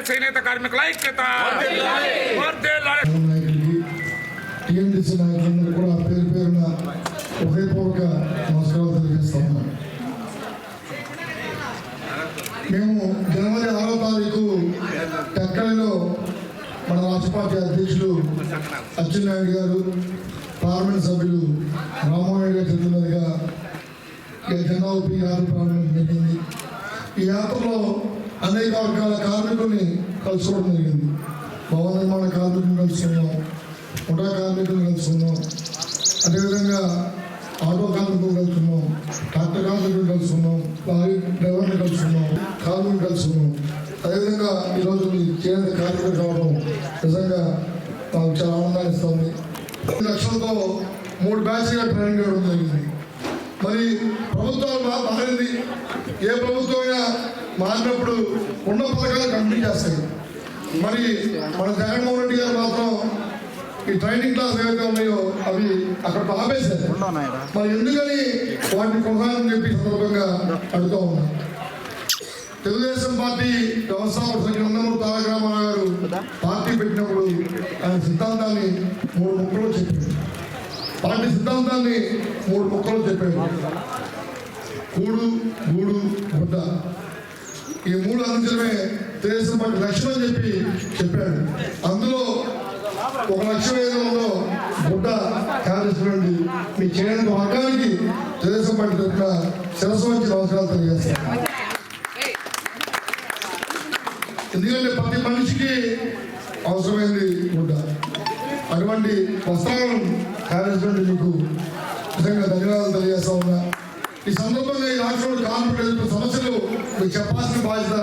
చేనేత కార్మికుల ఐక్యత, టీఎండీసీ నాయకులందరూ కూడా పేరు పేరున హృదయపూర్వక నమస్కారాలు తెలియజేస్తాము. మేము జనవరి 6వ తారీఖు టెక్కలిలో మన రాష్ట్ర పార్టీ అధ్యక్షులు అచ్చెన్నాయుడు గారు, పార్లమెంట్ సభ్యులు రామ్మోహన్ గారి చేతుల మీదుగా జెండా ఊపి యాత్ర ప్రారంభించడం జరిగింది. ఈ యాత్రలో అనేక వర్గాల కార్మికుల్ని కలుసుకోవడం జరిగింది. భవన నిర్మాణ కార్మికులను కలుసుకున్నాం, ముఠా కార్మికులను కలుసుకున్నాం, అదేవిధంగా ఆటో కార్మికులు కలుసుకున్నాం, ట్రాక్టర్ కార్మికులు కలుసుకున్నాం, లారీ డ్రైవర్లు కలుసుకున్నాం, కార్మికులు కలుసుకున్నాం. అదేవిధంగా ఈరోజు మీ చేనేత కార్మికులు కావడం నిజంగా నాకు చాలా ఆనందాన్ని ఇస్తుంది. 2 లక్షలతో 3 బ్యాచ్గా ట్రైనింగ్ ఇవ్వడం జరిగింది. మరి ప్రభుత్వాలు మారింది. ఏ ప్రభుత్వమైనా మారినప్పుడు ఉన్న పథకాలు కంప్లీట్ చేస్తాయి. మరి మన జగన్మోహన్ రెడ్డి గారు మాత్రం ఈ ట్రైనింగ్ క్లాస్ ఏవైతే ఉన్నాయో అవి అక్కడ ఆపేశారు. మరి ఎందుకని వాటిని కొనసాగని చెప్పి సందర్భంగా అడుగుతూ ఉన్నాం. తెలుగుదేశం పార్టీ వ్యవస్థాపకుడు నందమూరి తారక రామారావు గారు పార్టీ పెట్టినప్పుడు ఆయన సిద్ధాంతాన్ని 3 ముక్కలు చెప్పాడు. పార్టీ సిద్ధాంతాన్ని 3 ముక్కలు చెప్పాడు. కూడు, గూడు, గుడ్డ. ఈ 3 అంశాలమే తెలుగుదేశం పార్టీ లక్ష్యం అని చెప్పి చెప్పాడు. అందులో ఒక లక్ష్యం ఏదో ఉందో గుడ్డ కార్యక్రమండి మీ చేనేత వర్గానికి తెలుగుదేశం పార్టీ తరఫున శిరస్సు వంచి నమస్కారాలు తెలియజేస్తాను. ఎందుకంటే ప్రతి మనిషికి అవసరమైంది గుడ్డ. అటువంటి వస్త్రాలను కార్యక్రమం మీకు నిజంగా ధన్యవాదాలు తెలియజేస్తా ఉన్నా. ఈ సందర్భంగా ఈ రాష్ట్రంలో కార్మికుల సమస్యలు మీకు చెప్పాల్సిన బాధ్యత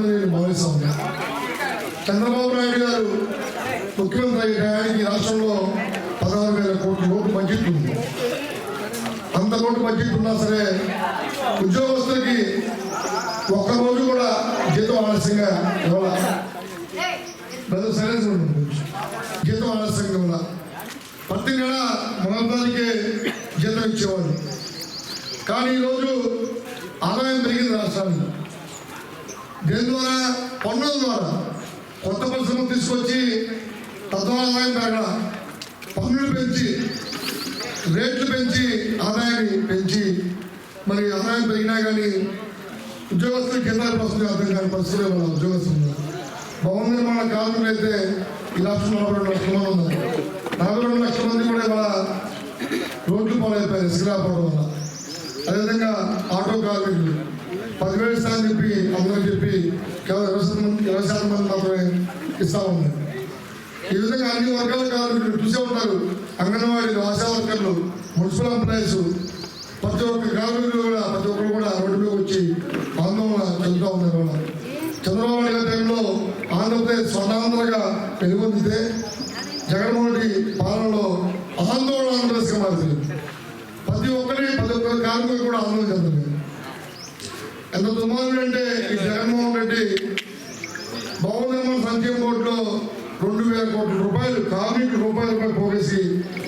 నేను భావిస్తా ఉన్నా. చంద్రబాబు నాయుడు గారు ముఖ్యమంత్రి అయ్యడానికి రాష్ట్రంలో 16,000 కోట్ల లోటు బడ్జెట్ ఉంది. అంత లోటు బడ్జెట్ ఉన్నా సరే ఉద్యోగస్తులకి ఒక్కరోజు కూడా జీతం ఆలస్యంగా ఇవ్వాలి. జీతం ఆలస్యంగా ఉన్నా ప్రతి నెల 3 తారీఖే జీతం ఇచ్చేవాడు. కానీ ఈరోజు ఆదాయం పెరిగింది రాష్ట్రానికి. దేని ద్వారా? పన్నుల ద్వారా. కొత్త పరిశ్రమలు తీసుకొచ్చి తద్వారా ఆదాయం పెరగడం, పన్నులు పెంచి రేట్లు పెంచి ఆదాయాన్ని పెంచి మరి ఆదాయం పెరిగినా కానీ ఉద్యోగస్తులు కింద వస్తుంది అర్థం కాని పరిస్థితులు మన ఉద్యోగస్తులు. భవన నిర్మాణ కార్మికులు అయితే ఈ రాష్ట్రంలో 42 లక్షల మంది ఉన్నారు. 42 లక్షల మంది కూడా ఇవాళ రోడ్లు పాలైపోయారు ఇసుకరాపడం వల్ల. అదేవిధంగా ఆటో కార్మికులు 10,000 ఇస్తామని చెప్పి అందరూ చెప్పి కేవలం 20% మంది మాత్రమే ఇస్తా ఉన్నారు. ఈ విధంగా అన్ని వర్గాల కార్మికులు చూసే ఉంటారు. అంగన్వాడీలు, ఆశా వర్కర్లు, మున్సిపల్ ఎంప్లాయీస్, ప్రతి ఒక్క కార్మికులు కూడా ప్రతి ఒక్కరు కూడా రోడ్డులోకి వచ్చి ఆందోళన చెందుతూ ఉన్నారు. చంద్రబాబు నాయుడు గారి టైంలో ఆంధ్రప్రదేశ్ స్వర్ణాంధ్రగా వెలుగొందితే జగన్మోహన్ రెడ్డి పాలనలో ఆందోళన ఆంధ్రప్రదేశ్గా మారుతుంది. ప్రతి ఒక్క కార్మికులు కూడా ఆందోళన చెందుతుంది. ఎంత దుమారుడు అంటే ఈ జగన్మోహన్ రెడ్డి భవన నిర్మాణ సంక్షేమ బోర్డులో 2,000 కోట్ల రూపాయలు కార్మికుల రూపాయలు పోగేసి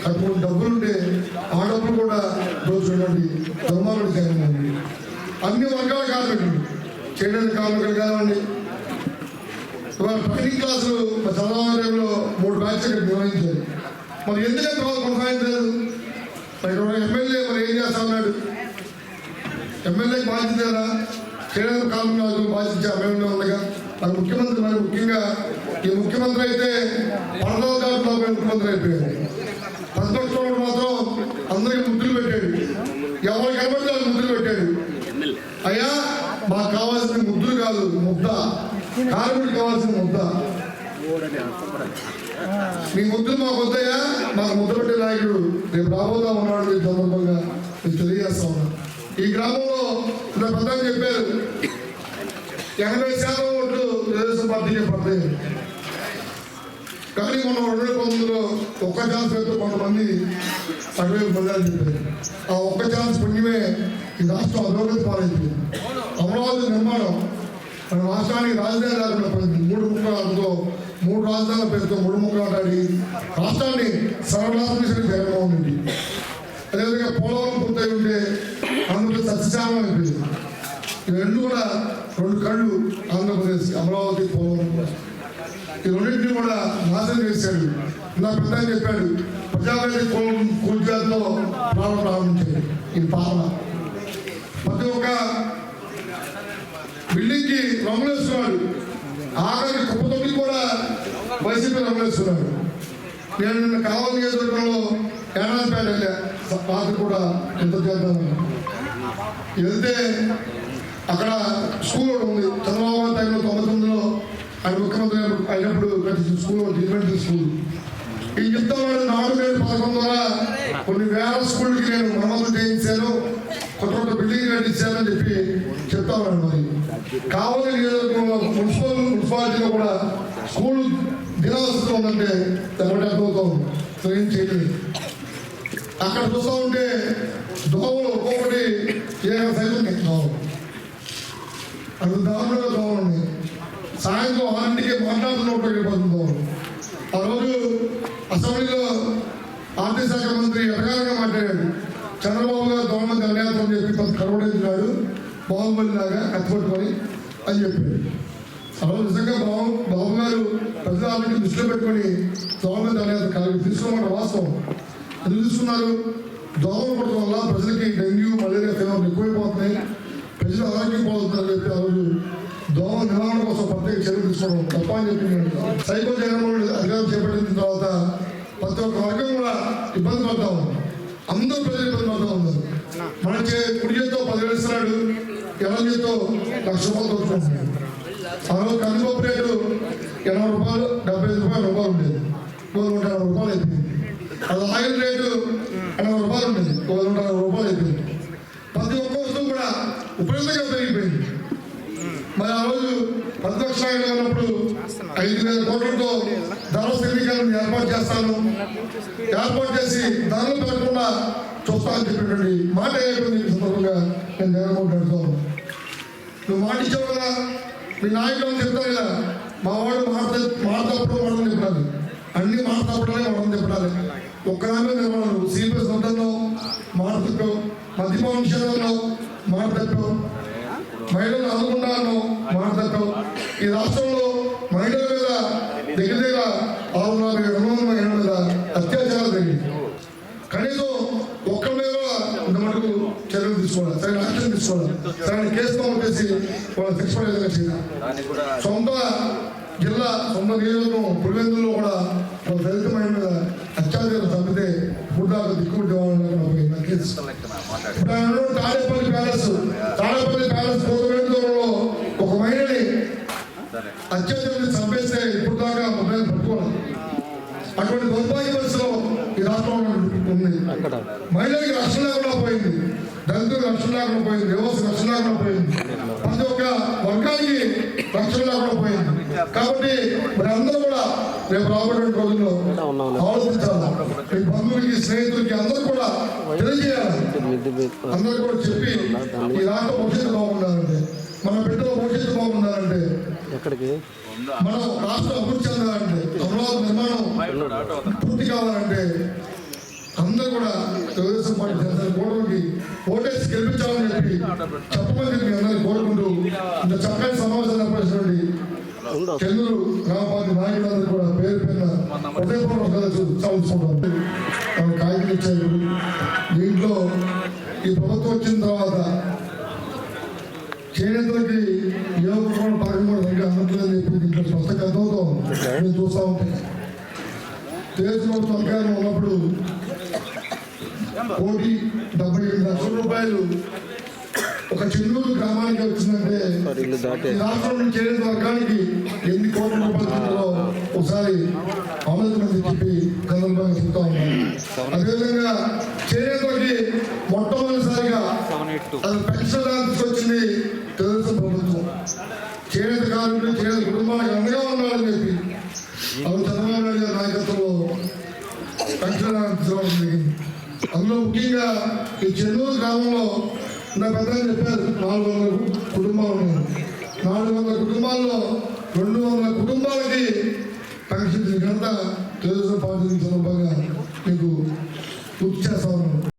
కట్టుకున్న డబ్బులుంటే ఆ డబ్బులు కూడా దోచుకున్నటువంటి దుర్మార్గుడు జగన్మోహన్ రెడ్డి. అన్ని వర్గాల కార్మికులు, చేనేత కార్మికులు కానివ్వండి, ఇవాళ ట్రైనింగ్ క్లాసులు చంద్రబాబులో 3 బ్యాచ్లు నిర్వహించారు. మరి ఎందుకంటే వాళ్ళు కొనసాగించలేదు? మరి ఎమ్మెల్యే మరి ఏం చేస్తా ఉన్నాడు? ఎమ్మెల్యేకి బాధ్యత కదా, చేనేత కార్మికులకు బాధ్యత ఎమ్మెల్యే ఉండగా. మరి ముఖ్యమంత్రి, మరి ముఖ్యంగా ఈ ముఖ్యమంత్రి అయితే పడదల దాంట్లో ముఖ్యమంత్రి అయిపోయాడు. ప్రతిపక్షంలో మాత్రం అందరికి ముద్దులు పెట్టాడు. ఎవరు కనబడితే వాళ్ళు ముద్దులు పెట్టాడు. అయ్యా మాకు కావాల్సిన ముద్దులు కాదు, ముద్ద. కార్మికుడికి కావాల్సిన ముద్ద. మీ ముద్దులు మాకు వద్దయ్యా, మాకు ముద్ద పెట్టే నాయకుడు రేపు రాబోదా ఉన్నాడు. ఈ సందర్భంగా మీకు తెలియజేస్తా ఉన్నా. ఈ గ్రామంలో ఇలా పెద్దలు చెప్పారు 80% ఓట్లు తెలుగుదేశం పార్టీకే పడతాయి. కానీ మనం 2019లో ఒక్క ఛాన్స్ పెడితే కొంతమంది అటువైపు ప్రజలు చెప్పారు. ఆ ఒక్క ఛాన్స్ పుణ్యమే ఈ రాష్ట్రం అధోగతి పాలైంది. అమరావతి నిర్మాణం మన రాష్ట్రానికి రాజధాని లేకుండా పోయింది. 3 ముక్కలతో 3 రాజధానుల పేరుతో 3 ముక్కలు ఆడాడి రాష్ట్రాన్ని సర్వనాశనం చేసిన జగన్మోహన్ రెడ్డి. అదేవిధంగా పోలవరం పూర్తయి ఉంటే అందులో సత్యశామం అయిపోయింది. ఈ 2 కూడా 2 కళ్ళు ఆంధ్రప్రదేశ్, అమరావతి, పోలవరం. ఈ రెండింటినీ కూడా నాశనం చేశాడు. నా పెద్ద చెప్పాడు ప్రజావేదిక కూల్చేతో ప్రారంభించాడు ఈ పాలన. ప్రతి ఒక్క బిల్డింగ్కి రంగులేస్తున్నాడు. ఆఖరికి కుప్పతొమ్మిది కూడా వైసీపీ రంగులేస్తున్నాడు. నేను నిన్న కావాలి నియోజకవర్గంలో ఏనాదిపేట వెళ్ళా. రాత్రి కూడా ఎంత చేద్దామని వెళ్తే అక్కడ స్కూల్ ఒకటి ఉంది. చంద్రబాబు టైంలో 99లో ఆయన ముఖ్యమంత్రి అయినప్పుడు స్కూల్ ఎలిమెంటరీ స్కూల్. ఈ చెప్తా నాడు నేడు పథకం ద్వారా కొన్ని వేల స్కూళ్ళకి నేను మరమ్మతులు చేయించాను, కొత్త బిల్డింగ్ కట్టించానని చెప్పి చెప్తాను. మరి కావాలి నియోజకవర్గంలో మున్సిపాలిటీలో కూడా స్కూల్ దినవసరం ఉందంటే ఎవరి అర్థమవుతాం ఏం చేయలేదు. అక్కడ చూస్తూ ఉంటే దోమలు ఒక్కొక్కటి ఏ సైజు ఉన్నాయి దోమలు, అది దారుణంగా దోమలు ఉన్నాయి. సాయంత్రం 6ంటికి మాట్లాడుతున్నప్పుడు వెళ్ళిపోతుంది దోమలు. ఆ రోజు అసెంబ్లీలో ఆర్థిక శాఖ మంత్రి ఎటగారంగా మాట్లాడాడు. చంద్రబాబు గారు గవర్నమెంట్ అన్యాయం అని చెప్పి కొంత కరవడేస్తున్నాడు బాహుబలిలాగా కత్తిపట్టుకొని అని చెప్పాడు. ఆ రోజు నిజంగా బాబు గారు ప్రజల దృష్టిలో పెట్టుకొని గవర్నమెంట్ అన్యాయం కలిగి తీసుకోమన్న వాస్తవం. ఎందుకు తీసుకున్నారు? దోమలు పడటం వల్ల ప్రజలకి డెంగ్యూ మలేరియా ఫీవర్లు ఎక్కువైపోతున్నాయి, ప్రజలు ఆరోగ్యం పోతున్నారని చెప్పి ఆ రోజు దోమ నివారణ కోసం ప్రత్యేక చర్యలు తీసుకోవడం తప్ప అని చెప్పి సైకో జగన్మోహన్ అధికారం చేపట్టిన తర్వాత ప్రతి ఒక్క వర్గం కూడా ఇబ్బంది పడతా ఉంది. అందరూ ప్రజలు ఇబ్బంది పడతా ఉన్నారు. మన కుడి చేతితో 10,000 ఇస్తున్నాడు, ఎడల చేతితో ₹1,00,000 దొరుకుతుంది. ఆ రోజు కందిపప్పు రేటు ₹80, ₹75 ఉండేది, ₹180 అయిపోయింది. అది ఆయిల్ రేటు ₹80 ఉండేది, ₹160 అయిపోయింది. ప్రతి ఒక్క వస్తువు కూడా ఉపయోగంగా పెరిగిపోయింది. మరి ఆ రోజు ప్రతిపక్ష నాయకులు ఉన్నప్పుడు 5,000 కోట్లతో ధరల స్థిరీకరణ ఏర్పాటు చేస్తాను, ఏర్పాటు చేసి ధరలు పెరగకుండా చూస్తానని చెప్పినటువంటి మాట అయిపోయింది. ఈ సందర్భంగా నేను జగన్మోహన్ అడుగుతాను, నువ్వు మాట ఇచ్చావు కదా, మీ నాయకులు చెప్తారు కదా, మా వాడు మాట్లాడప్పుడు వాడని చెప్పాలి, అన్ని మాట్లాడలే వాడని చెప్పాలి. ఒక్కదాని నిర్మాణం సిపిఎస్ వద్దలో మాట తప్పావు, మద్యపాన నిషేధంలో మాట తప్పావు, మహిళలు అనుకున్నాను మాట తప్పావు. ఈ రాష్ట్రంలో మహిళల మీద దగ్గర 6,700 మహిళల మీద అత్యాచారాలు జరిగింది. కనీసం ఒక్కరి మీద ఇంత మటుకు చర్యలు తీసుకోవాలి, సరైన యాక్షన్ తీసుకోవాలి, సరైన కేసు నమోదు చేసి వాళ్ళ శిక్ష పడేలా చేయాలి. సొంత జిల్లా సొంత నియోజకవర్గం పులివెందుల్లో కూడా వాళ్ళ దళిత మహిళ మీద అత్యాచారం చంపితే బుడ్డాకు దిక్కుబడి దేవాలన్న కేసు. తాడేపల్లి ప్యాలెస్ కోతవేందులో ఒక మహిళని అత్యాచారాన్ని చంపేస్తే ఇప్పుడు దాకా మొబైల్ పట్టుకోవాలి. అటువంటి దౌర్భాగ్య పరిస్థితిలో ఈ రాష్ట్రంలో ఉంది. మహిళలకి రక్షణ లేకుండా పోయింది, దళితులకు రక్షణ లేకుండా పోయింది, వ్యవస్థ రక్షణ లేకుండా పోయింది, ప్రతి ఒక్క వర్గానికి రక్షణ లేకుండా పోయింది. కాబట్టి మరి అందరూ కూడా రేపు రాబోయే రోజుల్లో ఆలోచించాలి. మీ బంధువులకి, స్నేహితులకి అందరూ కూడా తెలియజేయాలి. అందరూ కూడా చెప్పి ఈ రాష్ట్ర భవిష్యత్తు బాగుండాలంటే, మన బిడ్డల భవిష్యత్తు బాగుండాలంటే, మనం రాష్ట్రం అభివృద్ధి చెందాలంటే, అమరావతి నిర్మాణం పూర్తి కావాలంటే అందరూ కూడా తెలుగుదేశం పార్టీ జనసేన కూటమికి ఓటేసి గెలిపించాలని చెప్పి చెప్పమని చెప్పి అందరినీ కోరుకుంటూ ఇంత చక్కని సమావేశాలు ఏర్పరిచినటువంటి చంద్రులు గ్రామ పార్టీ నాయకులందరూ కూడా పేరు పేరున హృదయపూర్వక చాలుకుంటాం. కాగితం ఇచ్చారు. దీంట్లో ఈ ప్రభుత్వం వచ్చిన తర్వాత చేనేతలకి ఏ ఒక్క పథకం కూడా సరిగ్గా అందట్లేదని చెప్పి దీంట్లో స్పష్టంగా అర్థమవుతాం. నేను చూస్తూ ఉంటాను. దేశంలో అధికారం ఉన్నప్పుడు ₹1,78,00,000 ఒక చెన్నూరు గ్రామానికి వచ్చిందంటే ఈ రాష్ట్రం నుంచి చేనేత వర్గానికి ఎన్ని కోట్ల రూపాయలు ఒకసారి ఆలోచన చెప్పి సందర్భంగా చెప్తా ఉన్నాను. అదేవిధంగా చేనేతకి మొట్టమొదటిసారిగా అది పెన్షన్ తీసుకొచ్చింది తెలుగుదేశం ప్రభుత్వం. చేనేత కార్మికులు, చేనేత కుటుంబాలకు అండగా ఉండాలని చెప్పి అది చంద్రబాబు నాయుడు గారి నాయకత్వంలో పెన్షన్ తీసుకోవడం జరిగింది. అందులో ముఖ్యంగా ఈ చెన్నూరు గ్రామంలో నా పెద్దలు చెప్పారు 400 కుటుంబాలు ఉన్నాయి. 400 కుటుంబాల్లో 200 కుటుంబాలకి పెన్షన్ ఘనత తెలుగుదేశం పార్టీ సందర్భంగా మీకు గుర్తు చేస్తా ఉన్నాను.